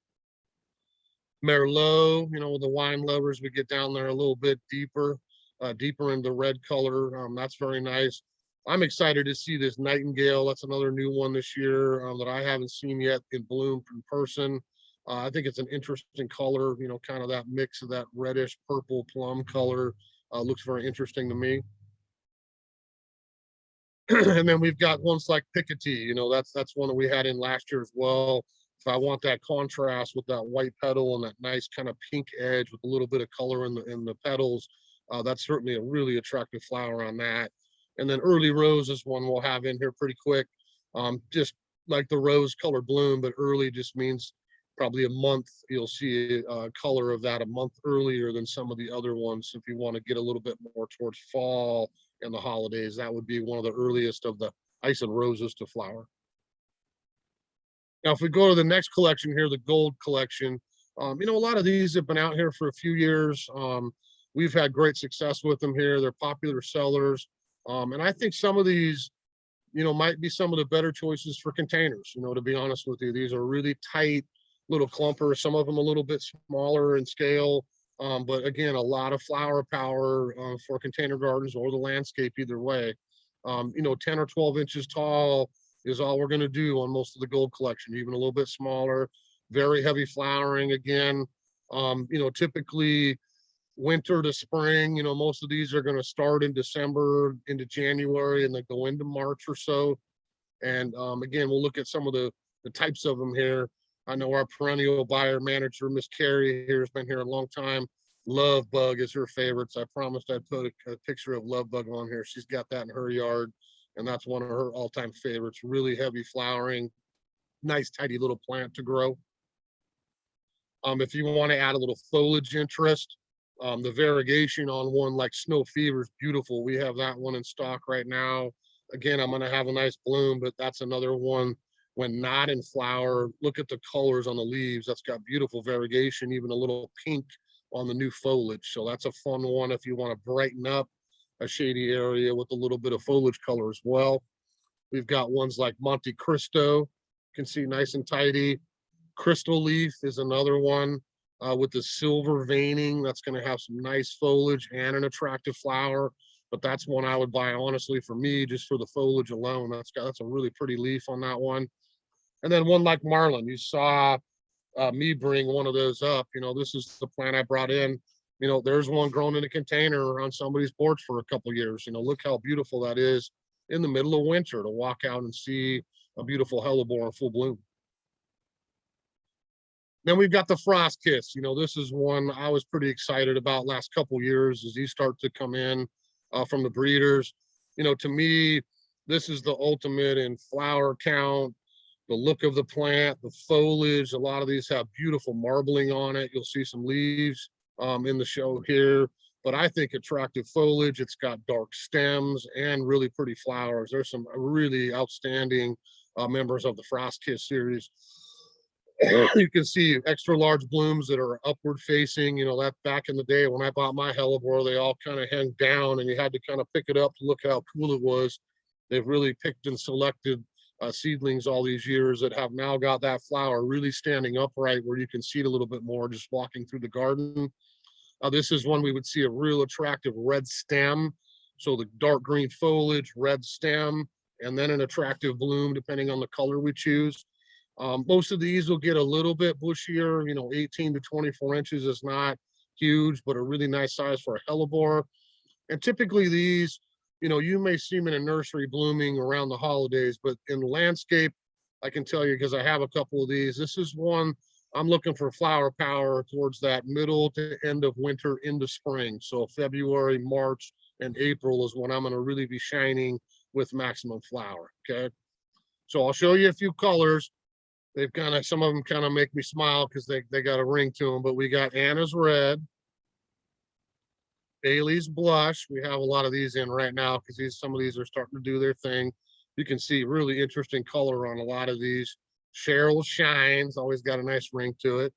Merlot, with the wine lovers, we get down there a little bit deeper into red color. That's very nice. I'm excited to see this Nightingale. That's another new one this year that I haven't seen yet in bloom in person. I think it's an interesting color, kind of that mix of that reddish purple plum color. Looks very interesting to me. And then we've got ones like Pikachu, that's one that we had in last year as well. If I want that contrast with that white petal and that nice kind of pink edge with a little bit of color in the petals, that's certainly a really attractive flower on that. And then Early Rose is one we'll have in here pretty quick. Just like the rose color bloom, but early just means probably a month. You'll see a color of that a month earlier than some of the other ones. If you want to get a little bit more towards fall and the holidays, that would be one of the earliest of the Ice and Roses to flower. Now, if we go to the next collection here, the gold collection, a lot of these have been out here for a few years. We've had great success with them here. They're popular sellers. And I think some of these, might be some of the better choices for containers, to be honest with you. These are really tight little clumpers, some of them a little bit smaller in scale. But again, a lot of flower power for container gardens or the landscape either way. 10 or 12 inches tall is all we're going to do on most of the gold collection, even a little bit smaller, very heavy flowering again. Typically winter to spring, most of these are going to start in December into January and then go into March or so. And again, we'll look at some of the types of them here. I know our perennial buyer manager, Miss Carrie here, has been here a long time. Love Bug is her favorite. So I promised I'd put a picture of Love Bug on here. She's got that in her yard, and that's one of her all-time favorites. Really heavy flowering, nice tidy little plant to grow. If you want to add a little foliage interest, the variegation on one like Snow Fever is beautiful. We have that one in stock right now. Again, I'm going to have a nice bloom, but that's another one when not in flower. Look at the colors on the leaves. That's got beautiful variegation, even a little pink on the new foliage. So that's a fun one if you want to brighten up a shady area with a little bit of foliage color as well. We've got ones like Monte Cristo. You can see nice and tidy. Crystal Leaf is another one with the silver veining. That's going to have some nice foliage and an attractive flower. But that's one I would buy, honestly, for me, just for the foliage alone. That's a really pretty leaf on that one. And then one like Marlin. You saw me bring one of those up. This is the plant I brought in. There's one grown in a container on somebody's porch for a couple years. Look how beautiful that is in the middle of winter to walk out and see a beautiful hellebore in full bloom. Then we've got the Frost Kiss. This is one I was pretty excited about last couple years as these start to come in from the breeders. To me, this is the ultimate in flower count, the look of the plant, the foliage. A lot of these have beautiful marbling on it. You'll see some leaves in the show here, but I think attractive foliage. It's got dark stems and really pretty flowers. There's some really outstanding members of the Frost Kiss series. You can see extra large blooms that are upward facing. That back in the day when I bought my hellebore, they all kind of hang down and you had to kind of pick it up to look how cool it was. They've really picked and selected seedlings all these years that have now got that flower really standing upright where you can see it a little bit more just walking through the garden. This is one we would see a real attractive red stem. So the dark green foliage, red stem, and then an attractive bloom depending on the color we choose. Most of these will get a little bit bushier, 18 to 24 inches is not huge, but a really nice size for a hellebore. And typically these, you may see them in a nursery blooming around the holidays, but in the landscape, I can tell you because I have a couple of these, this is one I'm looking for flower power towards that middle to end of winter into spring. So February, March, and April is when I'm going to really be shining with maximum flower. Okay. So I'll show you a few colors. They've some of them kind of make me smile because they got a ring to them, but we got Anna's Red. Bailey's Blush. We have a lot of these in right now because some of these are starting to do their thing. You can see really interesting color on a lot of these. Cheryl Shines, always got a nice ring to it.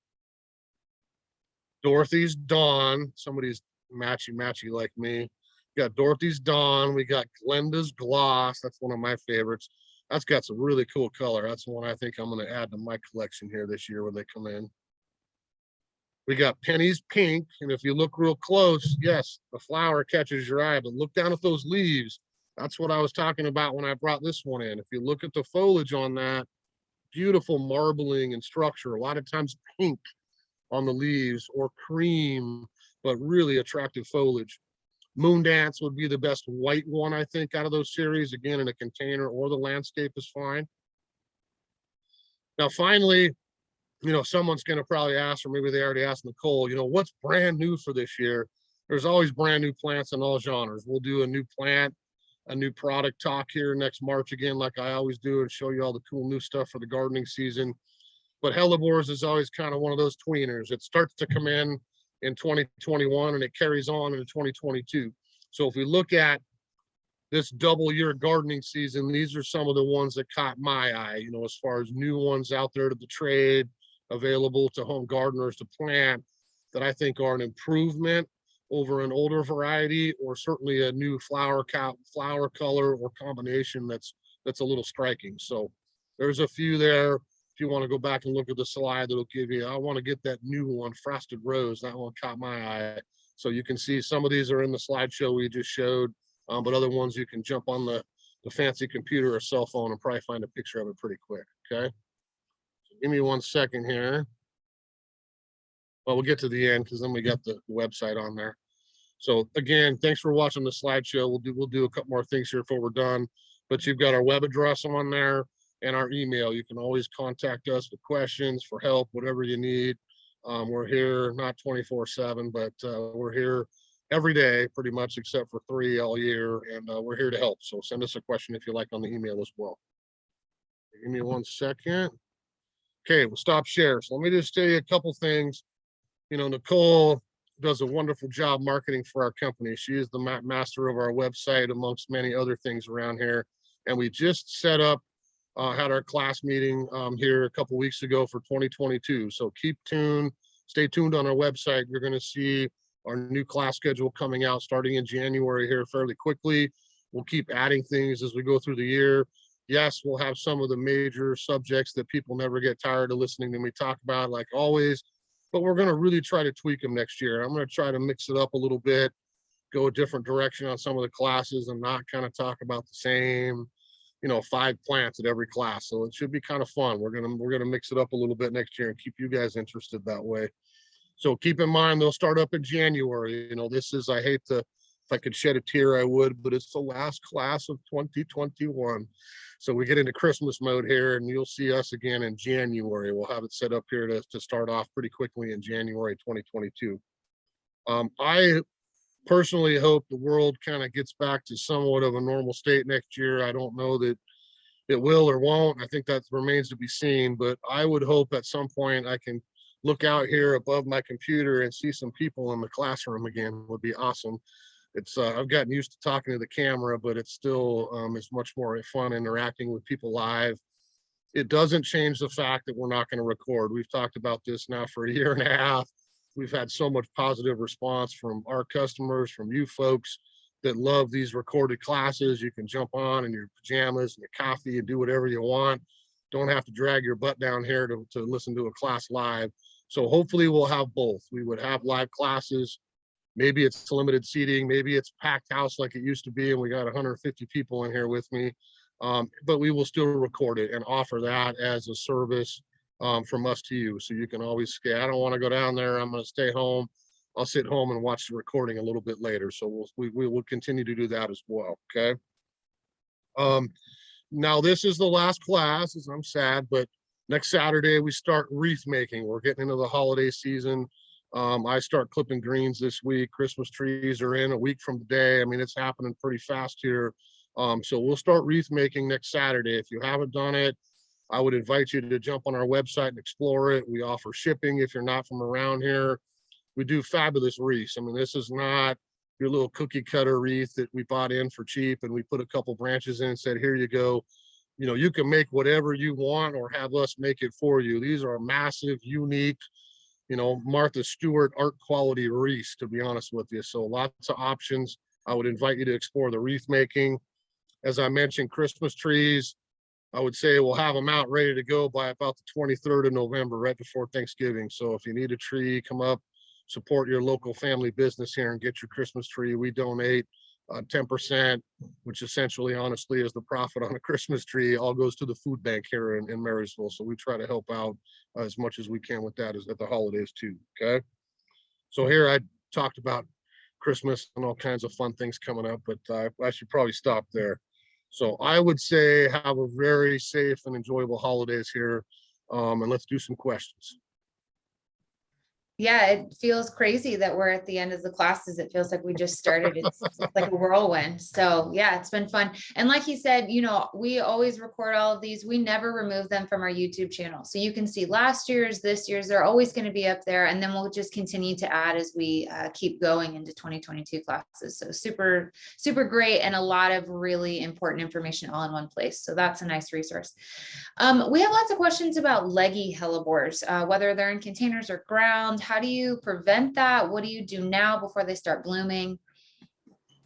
Dorothys Dawn, somebody's matchy like me. We got Dorothys Dawn. We got Glendas Gloss. That's one of my favorites. That's got some really cool color. That's the one I think I'm going to add to my collection here this year when they come in. We got Penny's Pink, and if you look real close, yes, the flower catches your eye, but look down at those leaves. That's what I was talking about when I brought this one in. If you look at the foliage on that, beautiful marbling and structure, a lot of times pink on the leaves or cream, but really attractive foliage. Moon Dance would be the best white one, I think, out of those series. Again, in a container or the landscape is fine. Now, finally, someone's going to probably ask, or maybe they already asked Nicole, what's brand new for this year? There's always brand new plants in all genres. We'll do a new plant, a new product talk here next March again, like I always do, and show you all the cool new stuff for the gardening season. But Hellebores is always kind of one of those tweeners. It starts to come in 2021 and it carries on into 2022. So if we look at this double year gardening season, these are some of the ones that caught my eye, as far as new ones out there to the trade, available to home gardeners to plant, that I think are an improvement over an older variety, or certainly a new flower color or combination that's a little striking. So there's a few there. If you want to go back and look at the slide, that'll give you, I want to get that new one, Frosted Rose. That one caught my eye. So you can see some of these are in the slideshow we just showed, but other ones you can jump on the fancy computer or cell phone and probably find a picture of it pretty quick. Okay. So give me 1 second here. Well, we'll get to the end because then we got the website on there. So again, thanks for watching the slideshow. We'll do a couple more things here before we're done, but you've got our web address on there and our email. You can always contact us with questions, for help, whatever you need. We're here not 24/7, but we're here every day pretty much, except for 3 all year, and we're here to help. So send us a question if you like on the email as well. Give me 1 second. Okay, we'll stop share. So let me just tell you a couple things. Nicole does a wonderful job marketing for our company. She is the master of our website, amongst many other things around here. And we just set up, had our class meeting here a couple weeks ago for 2022. So keep tuned, stay tuned on our website. You're going to see our new class schedule coming out starting in January here fairly quickly. We'll keep adding things as we go through the year. Yes, we'll have some of the major subjects that people never get tired of listening to me talk about, like always, but we're going to really try to tweak them next year. I'm going to try to mix it up a little bit, go a different direction on some of the classes, and not kind of talk about the same 5 plants at every class. So it should be kind of fun. We're gonna mix it up a little bit next year and keep you guys interested that way. So keep in mind, they'll start up in January. This is, I hate to, if I could shed a tear, I would, but it's the last class of 2021. So we get into Christmas mode here, and you'll see us again in January. We'll have it set up here to start off pretty quickly in January 2022. I personally hope the world kind of gets back to somewhat of a normal state next year. I don't know that it will or won't. I think that remains to be seen, but I would hope at some point I can look out here above my computer and see some people in the classroom again. Would be awesome. It's I've gotten used to talking to the camera, but it's still is much more fun interacting with people live. It doesn't change the fact that we're not going to record. We've talked about this now for a year and a half. We've had so much positive response from our customers, from you folks that love these recorded classes. You can jump on in your pajamas and your coffee and do whatever you want. Don't have to drag your butt down here to listen to a class live. So hopefully we'll have both. We would have live classes. Maybe it's limited seating. Maybe it's packed house like it used to be, and we got 150 people in here with me. But we will still record it and offer that as a service from us to you. So you can always say, I don't want to go down there. I'm going to stay home. I'll sit home and watch the recording a little bit later. So we will continue to do that as well. Okay. Now this is the last class, as I'm sad, but next Saturday we start wreath making. We're getting into the holiday season. I start clipping greens this week. Christmas trees are in a week from today. I mean, it's happening pretty fast here. So we'll start wreath making next Saturday. If you haven't done it, I would invite you to jump on our website and explore it. We offer shipping if you're not from around here. We do fabulous wreaths. I mean, this is not your little cookie cutter wreath that we bought in for cheap, and we put a couple branches in and said, here you go. You know, you can make whatever you want or have us make it for you. These are massive, unique, you know, Martha Stewart art quality wreaths, to be honest with you. So lots of options. I would invite you to explore the wreath making. As I mentioned, Christmas trees, I would say we'll have them out ready to go by about the 23rd of November, right before Thanksgiving. So if you need a tree, come up, support your local family business here and get your Christmas tree. We donate 10%, which essentially, honestly, is the profit on a Christmas tree, all goes to the food bank here in Marysville. So we try to help out as much as we can with that at the holidays too, okay? So here I talked about Christmas and all kinds of fun things coming up, but I should probably stop there. So I would say have a very safe and enjoyable holidays here, and let's do some questions. Yeah, it feels crazy that we're at the end of the classes. It feels like we just started. It's like a whirlwind. So yeah, it's been fun. And like he said, you know, we always record all of these. We never remove them from our YouTube channel. So you can see last year's, this year's, they're always going to be up there. And then we'll just continue to add as we keep going into 2022 classes. So super, super great. And a lot of really important information all in one place. So that's a nice resource. We have lots of questions about leggy hellebores, whether they're in containers or ground. How do you prevent that? What do you do now before they start blooming?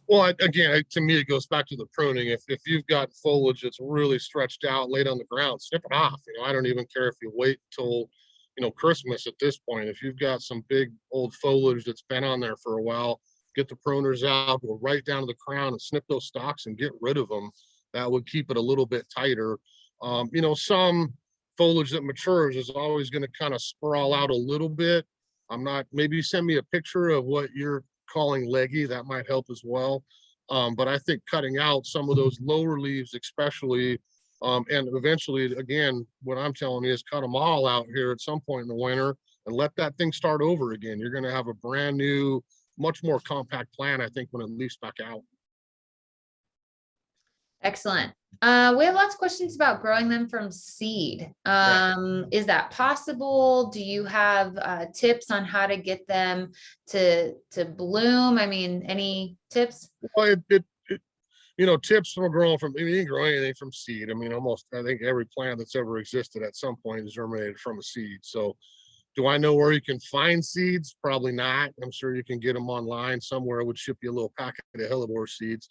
Well, again, to me, it goes back to the pruning. If you've got foliage that's really stretched out, laid on the ground, snip it off. You know, I don't even care if you wait till, you know, Christmas at this point. If you've got some big old foliage that's been on there for a while, get the pruners out, go right down to the crown and snip those stalks and get rid of them. That would keep it a little bit tighter. You know, some foliage that matures is always going to kind of sprawl out a little bit. I'm not, maybe send me a picture of what you're calling leggy, that might help as well. But I think cutting out some of those lower leaves, especially, and eventually, again, what I'm telling you is cut them all out here at some point in the winter and let that thing start over again. You're going to have a brand new, much more compact plant, I think, when it leaves back out. Excellent. We have lots of questions about growing them from seed. Is that possible? Do you have tips on how to get them to bloom? I mean, any tips? Well, you know, tips for growing from, I mean, you can grow anything from seed. I mean, almost, I think every plant that's ever existed at some point is germinated from a seed. So do I know where you can find seeds? Probably not. I'm sure you can get them online somewhere. I would ship you a little packet of hellebore seeds.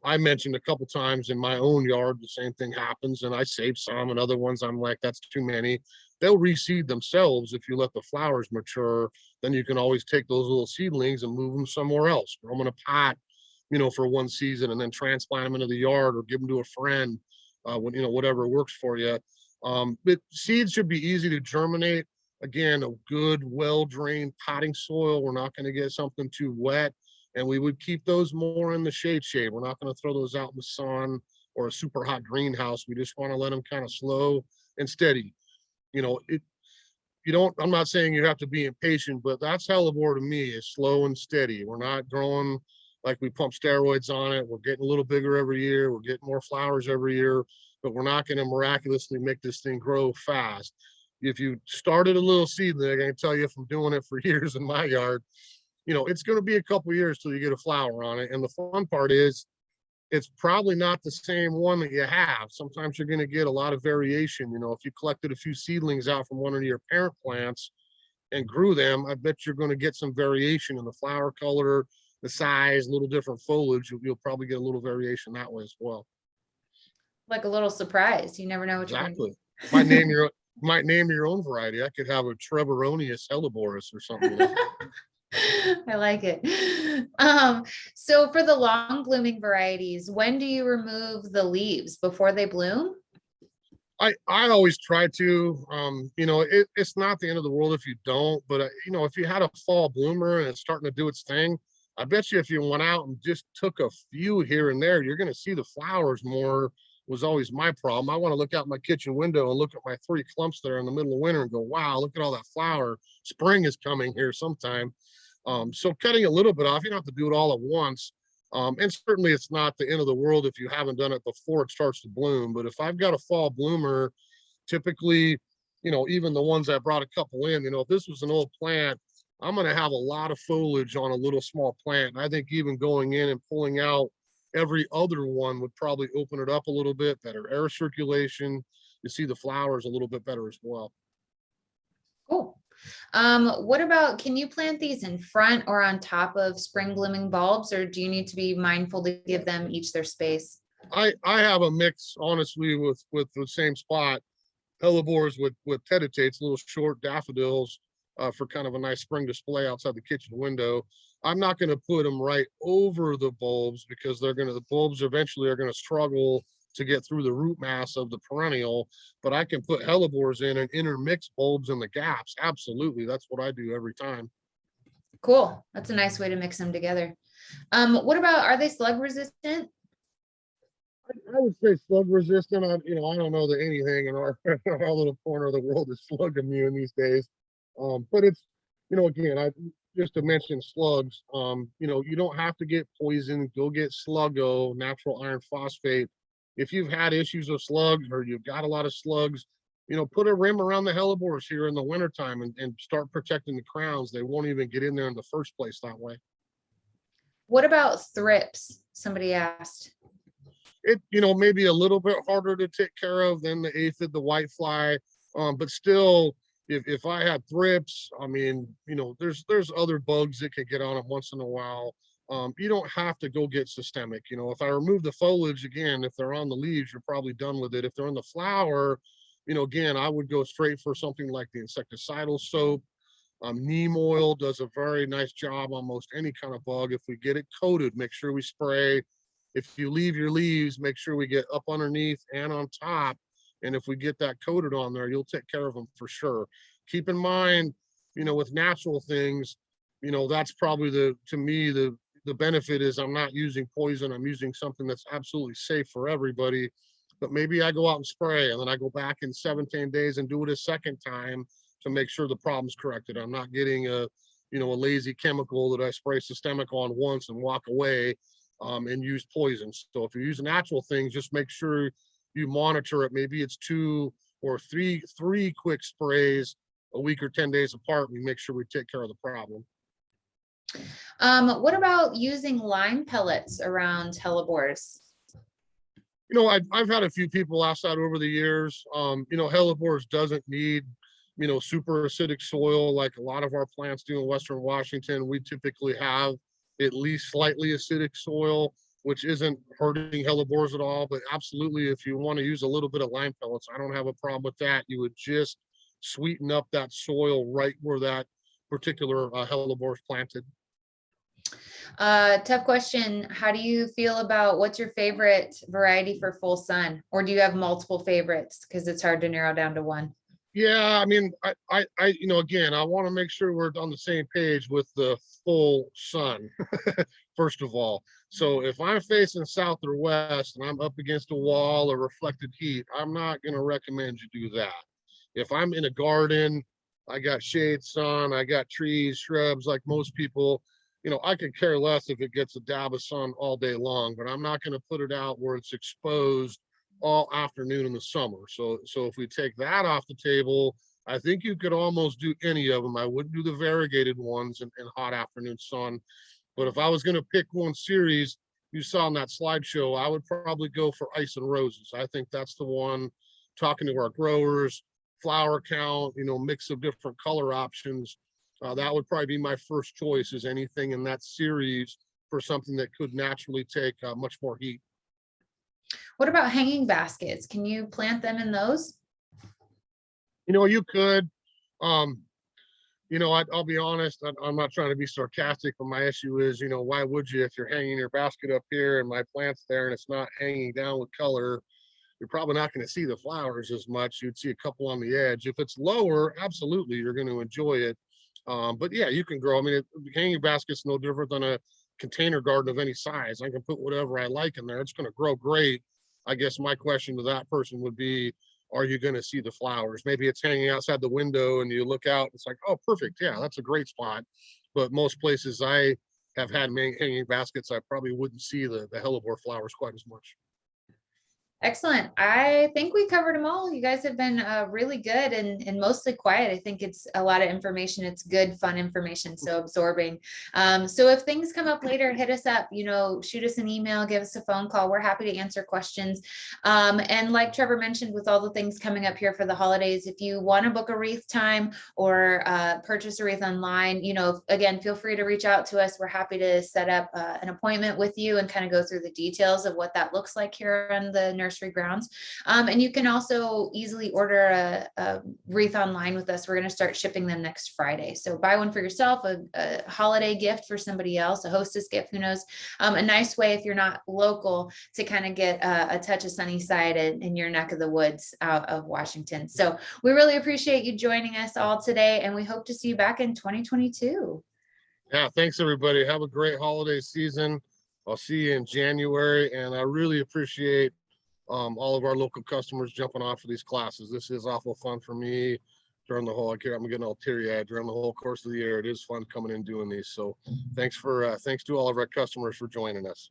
I mentioned a couple times in my own yard, the same thing happens, and I save some, and other ones I'm like, that's too many. They'll reseed themselves if you let the flowers mature. Then you can always take those little seedlings and move them somewhere else. Grow them in a pot, you know, for one season, and then transplant them into the yard or give them to a friend, when, you know, whatever works for you. But seeds should be easy to germinate. Again, a good, well-drained potting soil. We're not going to get something too wet. And we would keep those more in the shade. We're not going to throw those out in the sun or a super hot greenhouse. We just want to let them kind of slow and steady. You know, I'm not saying you have to be impatient, but that's hellebore to me, is slow and steady. We're not growing like we pump steroids on it. We're getting a little bigger every year. We're getting more flowers every year, but we're not going to miraculously make this thing grow fast. If you started a little seedling, I can tell you from doing it for years in my yard, you know, it's going to be a couple years till you get a flower on it. And the fun part is it's probably not the same one that you have. Sometimes you're going to get a lot of variation. You know, if you collected a few seedlings out from one of your parent plants and grew them, I bet you're going to get some variation in the flower color, the size, a little different foliage. You'll probably get a little variation that way as well. Like a little surprise. You never know what exactly. You might name your own variety. I could have a Treboronius Hellebores or something. You know? I like it. So for the long blooming varieties, when do you remove the leaves? Before they bloom? I always try to. You know, it's not the end of the world if you don't, but you know, if you had a fall bloomer and it's starting to do its thing, I bet you if you went out and just took a few here and there, you're going to see the flowers more. Was always my problem. I want to look out my kitchen window and look at my 3 clumps there in the middle of winter and go, wow, look at all that flower. Spring is coming here sometime. So cutting a little bit off, you don't have to do it all at once. And certainly it's not the end of the world if you haven't done it before it starts to bloom. But if I've got a fall bloomer, typically, you know, even the ones I brought a couple in, you know, if this was an old plant I'm going to have a lot of foliage on a little small plant. And I think even going in and pulling out every other one would probably open it up a little bit, better air circulation. You see the flowers a little bit better as well. Cool. What about, can you plant these in front or on top of spring blooming bulbs, or do you need to be mindful to give them each their space? I have a mix, honestly, with the same spot. Hellebores with Fetitis, little short daffodils, for kind of a nice spring display outside the kitchen window. I'm not going to put them right over the bulbs because the bulbs eventually are going to struggle to get through the root mass of the perennial, but I can put hellebores in and intermix bulbs in the gaps. Absolutely. That's what I do every time. Cool. That's a nice way to mix them together. What about, are they slug resistant? I would say slug resistant. I don't know that anything in our, our little corner of the world is slug immune these days. But it's, again, just to mention slugs, you don't have to get poisoned. Go get Sluggo, natural iron phosphate. If you've had issues with slugs or you've got a lot of slugs, put a rim around the hellebores here in the wintertime and start protecting the crowns. They won't even get in there in the first place that way. What about thrips? Somebody asked. It, maybe a little bit harder to take care of than the aphid, the whitefly, but still, if I had thrips, I mean, there's other bugs that could get on them once in a while. You don't have to go get systemic. If I remove the foliage, again, if they're on the leaves, you're probably done with it. If they're on the flower, again, I would go straight for something like the insecticidal soap. Neem oil does a very nice job on most any kind of bug. If we get it coated, make sure we spray. If you leave your leaves, make sure we get up underneath and on top. And if we get that coated on there, you'll take care of them for sure. Keep in mind, with natural things, that's probably to me, the benefit is I'm not using poison. I'm using something that's absolutely safe for everybody. But maybe I go out and spray and then I go back in 17 days and do it a second time to make sure the problem's corrected. I'm not getting a lazy chemical that I spray systemic on once and walk away and use poison. So if you're using natural things, just make sure you monitor it. Maybe it's 2 or 3 quick sprays a week or 10 days apart. We make sure we take care of the problem. What about using lime pellets around hellebores? I've had a few people ask that over the years. Hellebores doesn't need, super acidic soil like a lot of our plants do in Western Washington. We typically have at least slightly acidic soil, which isn't hurting hellebores at all. But absolutely, if you want to use a little bit of lime pellets, I don't have a problem with that. You would just sweeten up that soil right where that particular hellebore is planted. Tough question. How do you feel about, what's your favorite variety for full sun? Or do you have multiple favorites? Because it's hard to narrow down to one. Yeah, I mean, I again, I want to make sure we're on the same page with the full sun, first of all. So if I'm facing south or west and I'm up against a wall or reflected heat, I'm not going to recommend you do that. If I'm in a garden, I got shade, sun, I got trees, shrubs, like most people, I could care less if it gets a dab of sun all day long, but I'm not going to put it out where it's exposed all afternoon in the summer. So if we take that off the table, I think you could almost do any of them. I wouldn't do the variegated ones in hot afternoon sun. But if I was going to pick one series you saw in that slideshow, I would probably go for Ice and Roses. I think that's the one, talking to our growers, flower count, mix of different color options. That would probably be my first choice, is anything in that series for something that could naturally take much more heat. What about hanging baskets? Can you plant them in those? You could. I'll be honest, I'm not trying to be sarcastic, but my issue is, why would you? If you're hanging your basket up here and my plant's there and it's not hanging down with color, you're probably not going to see the flowers as much. You'd see a couple on the edge. If it's lower, absolutely, you're going to enjoy it. But yeah, you can grow. I mean, hanging basket's no different than a container garden of any size. I can put whatever I like in there. It's going to grow great. I guess my question to that person would be, are you going to see the flowers? Maybe it's hanging outside the window and you look out, it's like, oh, perfect. Yeah, that's a great spot. But most places I have had hanging baskets, I probably wouldn't see the hellebore flowers quite as much. Excellent. I think we covered them all. You guys have been really good and mostly quiet. I think it's a lot of information. It's good, fun information, so absorbing. So if things come up later, hit us up, shoot us an email, give us a phone call. We're happy to answer questions. And like Trevor mentioned, with all the things coming up here for the holidays, if you want to book a wreath time or purchase a wreath online, again, feel free to reach out to us. We're happy to set up an appointment with you and kind of go through the details of what that looks like here on the nursery grounds. And you can also easily order a wreath online with us. We're going to start shipping them next Friday. So buy one for yourself, a holiday gift for somebody else, a hostess gift, who knows, a nice way if you're not local to kind of get a touch of Sunnyside in your neck of the woods out of Washington. So we really appreciate you joining us all today, and we hope to see you back in 2022. Yeah, thanks everybody. Have a great holiday season. I'll see you in January, and I really appreciate all of our local customers jumping off of these classes. This is awful fun for me during the whole, I'm getting all teary-eyed during the whole course of the year. It is fun coming in doing these. So thanks to all of our customers for joining us.